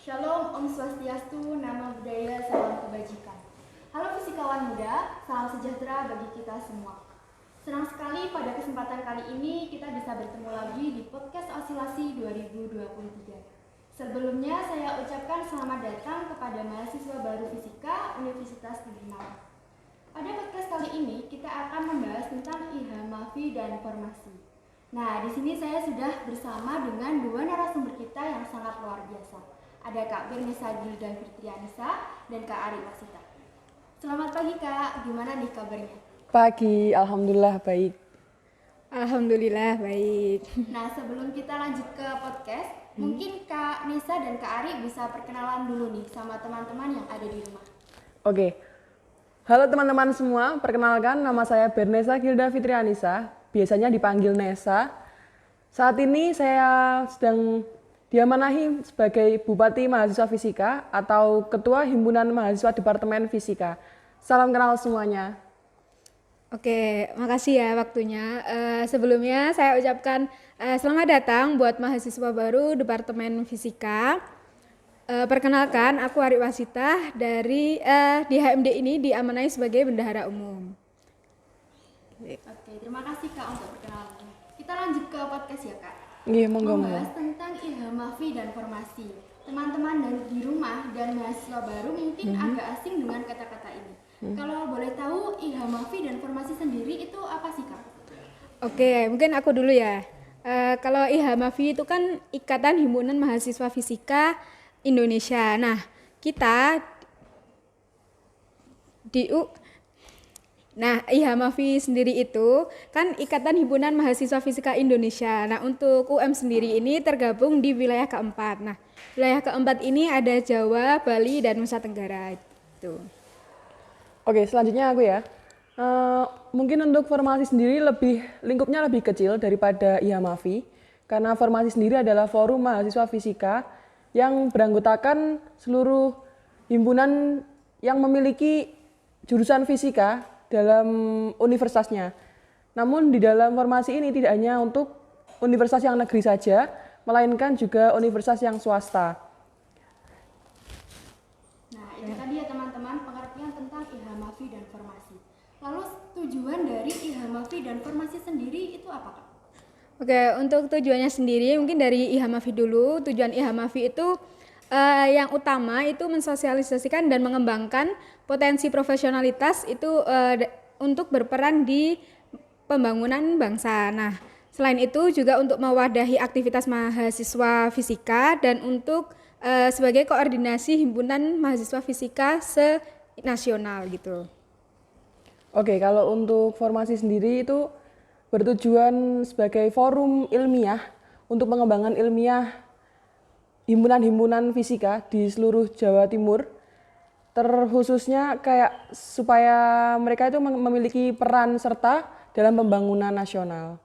Shalom, Om Swastiastu, Nama Budaya, Salam Kebajikan. Halo fisikawan muda, salam sejahtera bagi kita semua. Senang sekali pada kesempatan kali ini kita bisa bertemu lagi di podcast Osilasi 2023. Sebelumnya saya ucapkan selamat datang kepada mahasiswa baru fisika Universitas Negeri Malang. Pada podcast kali ini kita akan membahas tentang IHA-MAFI dan formasi. Nah, di sini saya sudah bersama dengan dua narasumber kita yang sangat luar biasa. Ada Kak Bernesa Gilda Fitrianisa dan Kak Ari Wasita. Selamat pagi Kak, gimana nih kabarnya? Pagi, alhamdulillah baik. Alhamdulillah baik. Nah, sebelum kita lanjut ke podcast, mungkin Kak Nesa dan Kak Ari bisa perkenalan dulu nih sama teman-teman yang ada di rumah. Oke, halo teman-teman semua, perkenalkan nama saya Bernesa Gilda Fitrianisa, biasanya dipanggil Nesa. Saat ini saya sedang diamanahi sebagai Bupati Mahasiswa Fisika atau Ketua Himpunan Mahasiswa Departemen Fisika. Salam kenal semuanya. Oke, makasih ya waktunya. Sebelumnya saya ucapkan selamat datang buat mahasiswa baru Departemen Fisika. Perkenalkan, aku Ari Wasita dari di HMD ini diamanahi sebagai Bendahara Umum. Oke, terima kasih Kak untuk perkenalannya. Kita lanjut ke podcast ya Kak. Iya, monggo. Membahas tentang IHA-MAFI dan formasi. Teman-teman di rumah dan mahasiswa baru mungkin agak asing dengan kata-kata ini. Kalau boleh tahu IHA-MAFI dan formasi sendiri itu apa sih Kak? Oke, mungkin aku dulu ya. Kalau IHA-MAFI itu kan Ikatan Himpunan Mahasiswa Fisika Indonesia. Nah, kita di IHA-MAFI sendiri itu kan Ikatan Himpunan Mahasiswa Fisika Indonesia. Nah, untuk UM sendiri ini tergabung di wilayah keempat. Nah, wilayah keempat ini ada Jawa, Bali, dan Nusa Tenggara. Itu. Oke, selanjutnya aku ya. Mungkin untuk formasi sendiri lingkupnya lebih kecil daripada IHA-MAFI, karena formasi sendiri adalah forum mahasiswa fisika yang beranggotakan seluruh himpunan yang memiliki jurusan fisika dalam universitasnya. Namun di dalam formasi ini tidak hanya untuk universitas yang negeri saja, melainkan juga universitas yang swasta. Nah, itu tadi ya teman-teman pengertian tentang IHA-MAFI dan formasi. Lalu tujuan dari IHA-MAFI dan formasi sendiri itu apa Kak? Oke, untuk tujuannya sendiri mungkin dari IHA-MAFI dulu. Tujuan IHA-MAFI itu yang utama itu mensosialisasikan dan mengembangkan potensi profesionalitas itu untuk berperan di pembangunan bangsa. Nah, selain itu juga untuk mewadahi aktivitas mahasiswa fisika dan untuk sebagai koordinasi himpunan mahasiswa fisika se-nasional gitu. Oke, kalau untuk formasi sendiri itu bertujuan sebagai forum ilmiah untuk pengembangan ilmiah himpunan-himpunan fisika di seluruh Jawa Timur, terkhususnya kayak supaya mereka itu memiliki peran serta dalam pembangunan nasional.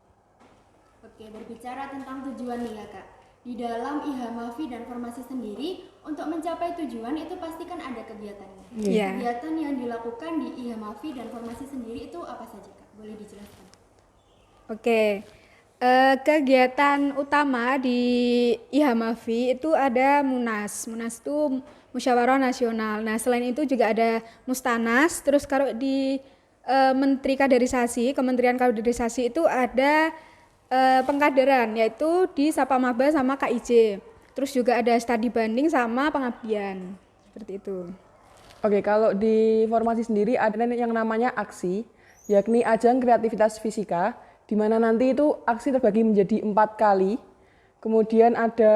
Oke, berbicara tentang tujuan nih ya Kak. Di dalam IHA-MAFI dan formasi sendiri, untuk mencapai tujuan itu pasti kan ada kegiatannya. Iya. Kegiatan yang dilakukan di IHA-MAFI dan formasi sendiri itu apa saja Kak? Boleh dijelaskan? Oke, kegiatan utama di IHA-MAFI itu ada Munas. Munas itu Musyawarah Nasional. Nah, selain itu juga ada Mustanas. Terus kalau di Kementerian Kaderisasi itu ada pengkaderan, yaitu di Sapamaba sama KIJ. Terus juga ada studi banding sama pengabdian. Seperti itu. Oke, kalau di formasi sendiri ada yang namanya aksi, yakni ajang kreativitas fisika, di mana nanti itu aksi terbagi menjadi 4 kali. Kemudian ada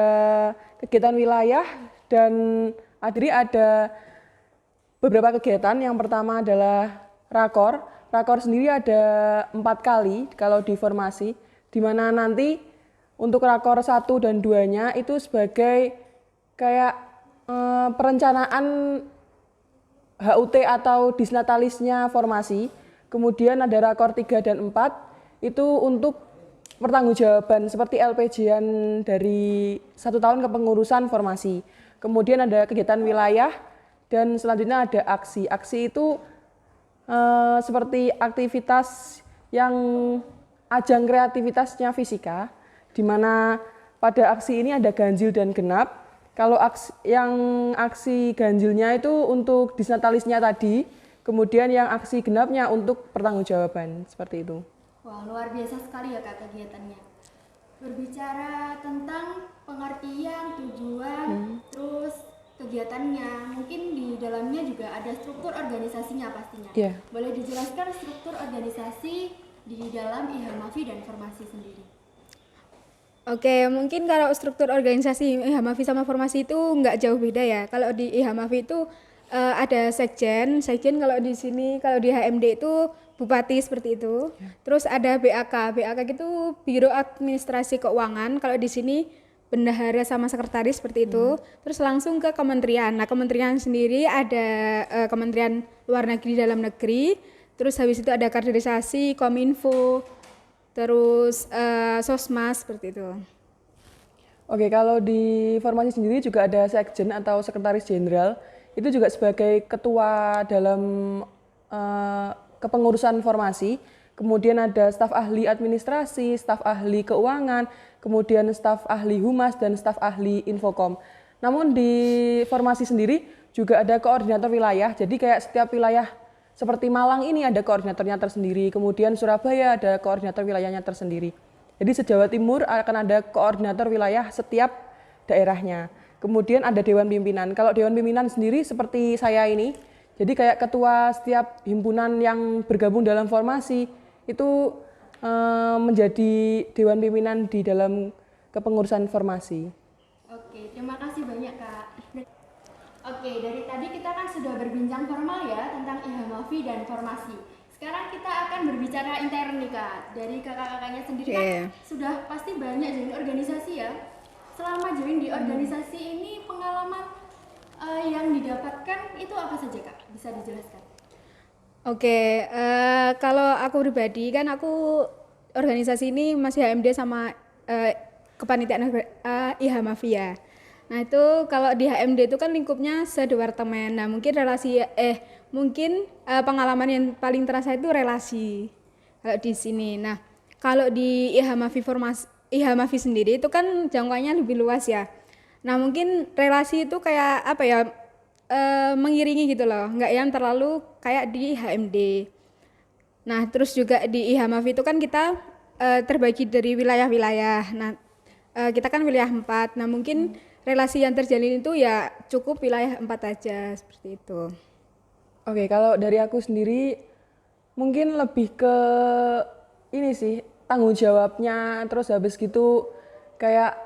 kegiatan wilayah dan ada beberapa kegiatan. Yang pertama adalah rakor. Rakor sendiri ada 4 kali kalau di formasi, di mana nanti untuk rakor 1 dan 2-nya itu sebagai kayak perencanaan HUT atau disnatalisnya formasi. Kemudian ada rakor 3 dan 4 itu untuk pertanggungjawaban seperti LPJ-an dari 1 tahun kepengurusan formasi. Kemudian ada kegiatan wilayah dan selanjutnya ada aksi. Aksi itu seperti aktivitas yang ajang kreativitasnya fisika, di mana pada aksi ini ada ganjil dan genap. Kalau aksi ganjilnya itu untuk disnatalisnya tadi, kemudian yang aksi genapnya untuk pertanggungjawaban, seperti itu. Wah, luar biasa sekali ya Kak kegiatannya. Berbicara tentang pengertian, tujuan, terus kegiatannya, mungkin di dalamnya juga ada struktur organisasinya pastinya. Iya. Boleh dijelaskan struktur organisasi di dalam IHMAFI dan Formasi sendiri? Oke, mungkin kalau struktur organisasi IHMAFI sama formasi itu nggak jauh beda ya. Kalau di IHMAFI itu ada sekjen kalau di sini, kalau di HMD itu bupati seperti itu. Terus ada BAK itu Biro Administrasi Keuangan. Kalau di sini bendahara sama sekretaris seperti itu. Terus langsung ke kementerian. Nah, kementerian sendiri ada Kementerian Luar Negeri, Dalam Negeri. Terus habis itu ada kaderisasi, Kominfo, terus Sosmas seperti itu. Oke, kalau di formasi sendiri juga ada sekjen atau sekretaris jenderal. Itu juga sebagai ketua dalam kepengurusan formasi. Kemudian ada staf ahli administrasi, staf ahli keuangan, kemudian staf ahli humas dan staf ahli infokom. Namun di formasi sendiri juga ada koordinator wilayah. Jadi kayak setiap wilayah seperti Malang ini ada koordinatornya tersendiri, kemudian Surabaya ada koordinator wilayahnya tersendiri. Jadi se-Jawa Timur akan ada koordinator wilayah setiap daerahnya. Kemudian ada Dewan Pimpinan. Kalau Dewan Pimpinan sendiri seperti saya ini, jadi kayak ketua setiap himpunan yang bergabung dalam formasi, itu menjadi Dewan Pimpinan di dalam kepengurusan formasi. Oke, terima kasih banyak Kak. Oke, dari tadi kita kan sudah berbincang formal ya tentang IHMAFI dan formasi. Sekarang kita akan berbicara intern nih Kak. Dari kakak-kakaknya sendiri kan sudah pasti banyak join organisasi ya. Selama join di organisasi ini pengalaman yang didapatkan itu apa saja Kak? Bisa dijelaskan? Oke, kalau aku pribadi kan aku organisasi ini masih HMD sama kepanitiaan IHMAFI ya. Nah itu kalau di HMD itu kan lingkupnya sedepartemen. Nah mungkin pengalaman yang paling terasa itu relasi kalau di sini. Nah kalau di IHMAFI sendiri itu kan jangkauannya lebih luas ya. Nah mungkin relasi itu kayak apa ya, mengiringi gitu loh, nggak yang terlalu kayak di HMD. Nah terus juga di IHMAFI itu kan kita terbagi dari wilayah-wilayah. Nah kita kan wilayah 4. Nah mungkin relasi yang terjalin itu ya cukup wilayah 4 aja seperti itu. Oke, kalau dari aku sendiri mungkin lebih ke ini sih, tanggung jawabnya, terus habis gitu kayak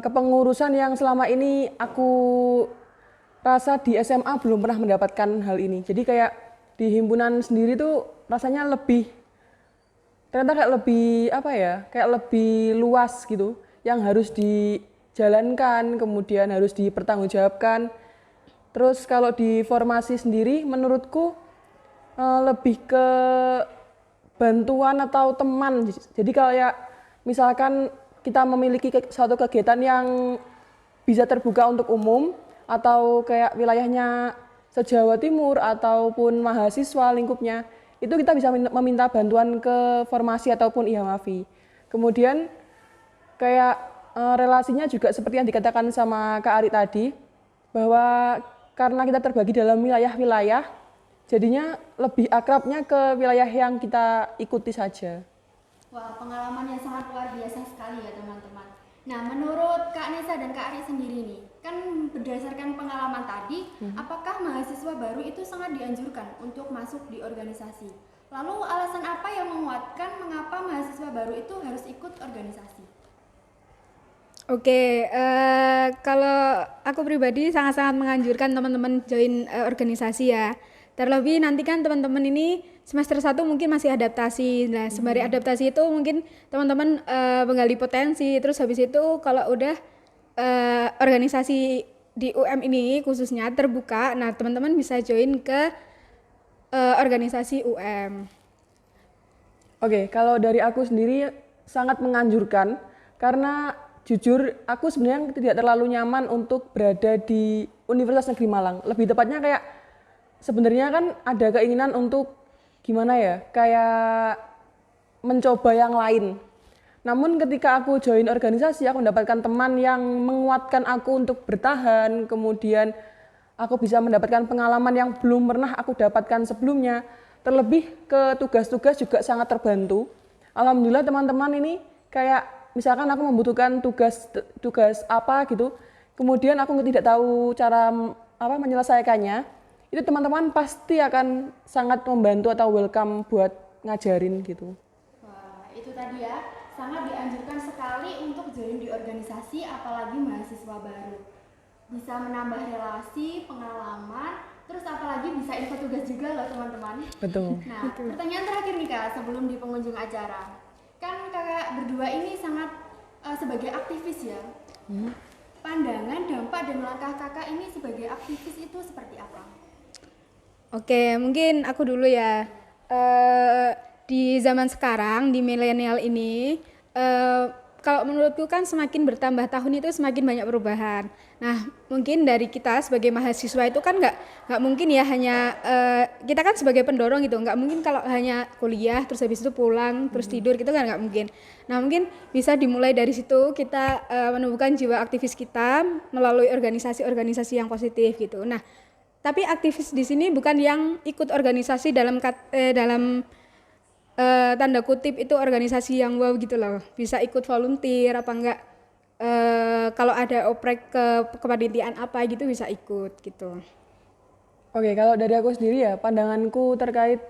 kepengurusan yang selama ini aku rasa di SMA belum pernah mendapatkan hal ini. Jadi kayak di himpunan sendiri tuh rasanya ternyata kayak lebih apa ya, kayak lebih luas gitu, yang harus dijalankan, kemudian harus dipertanggungjawabkan. Terus kalau di formasi sendiri menurutku lebih ke bantuan atau teman. Jadi kayak misalkan kita memiliki suatu kegiatan yang bisa terbuka untuk umum atau kayak wilayahnya se-Jawa Timur ataupun mahasiswa lingkupnya, itu kita bisa meminta bantuan ke formasi ataupun IHMAFI. Kemudian kayak relasinya juga seperti yang dikatakan sama Kak Ari tadi, bahwa karena kita terbagi dalam wilayah-wilayah, jadinya lebih akrabnya ke wilayah yang kita ikuti saja. Wah, pengalaman yang sangat luar biasa sekali ya teman-teman. Nah, menurut Kak Nesa dan Kak Ari sendiri nih, kan berdasarkan pengalaman tadi, apakah mahasiswa baru itu sangat dianjurkan untuk masuk di organisasi? Lalu alasan apa yang menguatkan mengapa mahasiswa baru itu harus ikut organisasi? Oke, kalau aku pribadi sangat-sangat menganjurkan teman-teman join organisasi ya. Terlebih nanti kan teman-teman ini semester 1 mungkin masih adaptasi. Nah, sembari adaptasi itu mungkin teman-teman menggali potensi. Terus habis itu kalau udah organisasi di UM ini khususnya terbuka, nah teman-teman bisa join ke organisasi UM. Oke, kalau dari aku sendiri sangat menganjurkan, karena jujur aku sebenarnya tidak terlalu nyaman untuk berada di Universitas Negeri Malang. Lebih tepatnya kayak sebenarnya kan ada keinginan untuk gimana ya, kayak mencoba yang lain. Namun ketika aku join organisasi, aku mendapatkan teman yang menguatkan aku untuk bertahan, kemudian aku bisa mendapatkan pengalaman yang belum pernah aku dapatkan sebelumnya. Terlebih ke tugas-tugas juga sangat terbantu. Alhamdulillah teman-teman ini kayak misalkan aku membutuhkan tugas apa gitu, kemudian aku tidak tahu cara menyelesaikannya, itu teman-teman pasti akan sangat membantu atau welcome buat ngajarin gitu. Wah, itu tadi ya, sangat dianjurkan sekali untuk join di organisasi apalagi mahasiswa baru. Bisa menambah relasi, pengalaman, terus apalagi bisa info tugas juga loh teman-teman. Betul. Nah, pertanyaan terakhir nih Kak, sebelum di pengunjung acara. Kan kakak berdua ini sangat sebagai aktivis ya. Pandangan, dampak, dan langkah kakak ini sebagai aktivis itu seperti apa? Oke, mungkin aku dulu ya. Di zaman sekarang, di milenial ini, kalau menurutku kan semakin bertambah tahun itu semakin banyak perubahan. Nah, mungkin dari kita sebagai mahasiswa itu kan nggak mungkin ya hanya kita kan sebagai pendorong gitu, nggak mungkin kalau hanya kuliah terus habis itu pulang terus tidur gitu kan nggak mungkin. Nah, mungkin bisa dimulai dari situ kita menumbuhkan jiwa aktivis kita melalui organisasi-organisasi yang positif gitu. Nah, tapi aktivis di sini bukan yang ikut organisasi dalam tanda kutip itu organisasi yang wow gitu loh, bisa ikut volunteer apa enggak, kalau ada oprek kepanitiaan apa gitu bisa ikut gitu. Oke, kalau dari aku sendiri ya, pandanganku terkait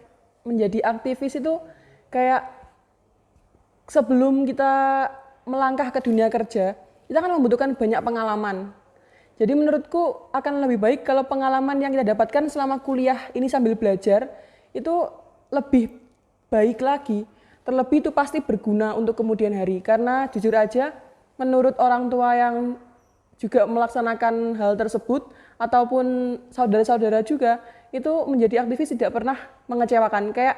menjadi aktivis itu kayak sebelum kita melangkah ke dunia kerja, kita kan membutuhkan banyak pengalaman. Jadi menurutku akan lebih baik kalau pengalaman yang kita dapatkan selama kuliah ini sambil belajar itu lebih baik lagi, terlebih itu pasti berguna untuk kemudian hari. Karena jujur aja, menurut orang tua yang juga melaksanakan hal tersebut, ataupun saudara-saudara juga, itu menjadi aktivis tidak pernah mengecewakan. Kayak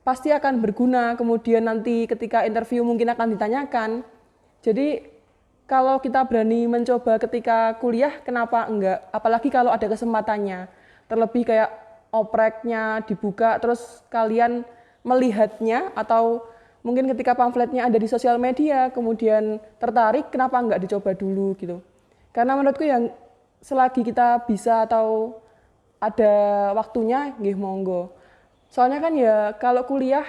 pasti akan berguna, kemudian nanti ketika interview mungkin akan ditanyakan. Jadi kalau kita berani mencoba ketika kuliah, kenapa enggak? Apalagi kalau ada kesempatannya. Terlebih kayak opreknya dibuka, terus kalian melihatnya atau mungkin ketika pamfletnya ada di sosial media kemudian tertarik, kenapa enggak dicoba dulu gitu. Karena menurutku yang selagi kita bisa atau ada waktunya, nggih monggo. Soalnya kan ya kalau kuliah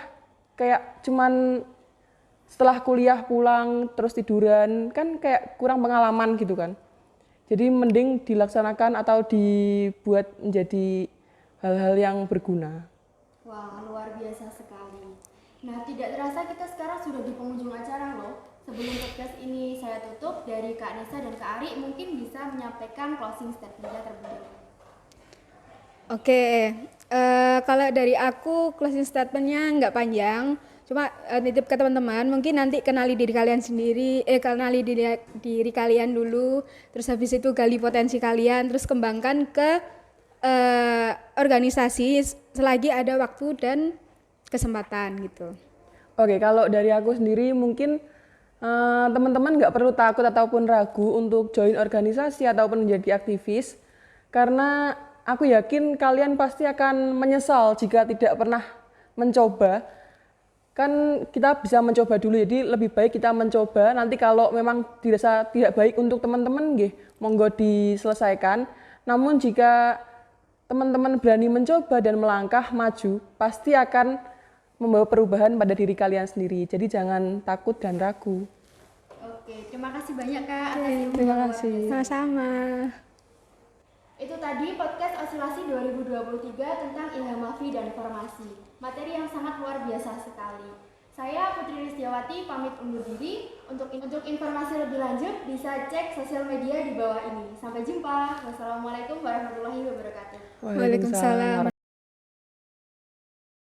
kayak cuman setelah kuliah pulang terus tiduran kan kayak kurang pengalaman gitu kan. Jadi mending dilaksanakan atau dibuat menjadi hal-hal yang berguna. Wah, luar biasa sekali. Nah, tidak terasa kita sekarang sudah di penghujung acara loh. Sebelum podcast ini saya tutup, dari Kak Nisa dan Kak Ari mungkin bisa menyampaikan closing statement-nya terlebih dahulu. Oke, kalau dari aku closing statement-nya nggak panjang, cuma nitip ke teman-teman, mungkin nanti kenali diri kalian sendiri, kenali diri kalian dulu, terus habis itu gali potensi kalian, terus kembangkan ke organisasi selagi ada waktu dan kesempatan gitu. Oke, kalau dari aku sendiri mungkin teman-teman nggak perlu takut ataupun ragu untuk join organisasi ataupun menjadi aktivis, karena aku yakin kalian pasti akan menyesal jika tidak pernah mencoba. Kan kita bisa mencoba dulu, jadi lebih baik kita mencoba. Nanti kalau memang dirasa tidak baik untuk teman-teman, nggih, monggo diselesaikan. Namun jika teman-teman berani mencoba dan melangkah maju, pasti akan membawa perubahan pada diri kalian sendiri. Jadi jangan takut dan ragu. Oke, terima kasih banyak Kak atas ilmu terima yang luar kasih. biasa. Sama-sama. Itu tadi podcast Osilasi 2023 tentang Ilham Mafi dan Formasi. Materi yang sangat luar biasa sekali. Saya Putri Listiawati pamit undur diri. Untuk informasi lebih lanjut bisa cek sosial media di bawah ini. Sampai jumpa. Wassalamualaikum warahmatullahi wabarakatuh. Waalaikumsalam.